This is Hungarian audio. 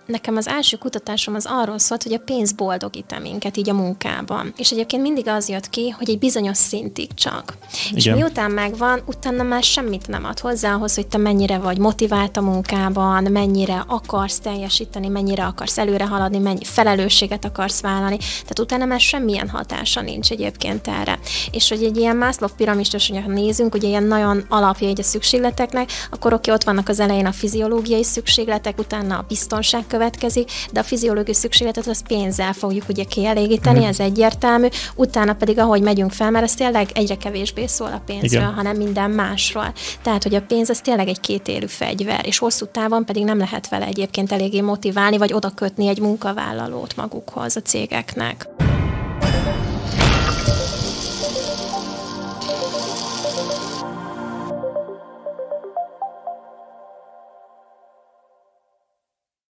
Nekem az első kutatásom az arról szólt, hogy a pénz boldogít minket így a munkában. És egyébként mindig az jött ki, hogy egy bizonyos szintig csak. Igen. És miután megvan, utána már semmit nem ad hozzá ahhoz, hogy te mennyire vagy motivált a munkában, mennyire akarsz teljesíteni, mennyire akarsz előre haladni, mennyi felelősséget akarsz vállalni. Tehát utána már semmilyen hatása nincs egyébként erre. És hogy egy ilyen Maslow piramist, hogyha nézünk, ugye ilyen nagyon alapja a szükségleteknek, akkor ott vannak az elején a fiziológiai szükségletek, utána a biztonság következik, de a fiziológiai szükségletet az pénzzel fogjuk ugye kielégíteni, ez egyértelmű, utána pedig ahogy megyünk fel, mert ez tényleg egyre kevésbé szól a pénzről, igen, hanem minden másról. Tehát, hogy a pénz az tényleg egy kétélű fegyver, és hosszú távon pedig nem lehet vele egyébként eléggé motiválni, vagy oda kötni egy munkavállalót magukhoz, a cégeknek.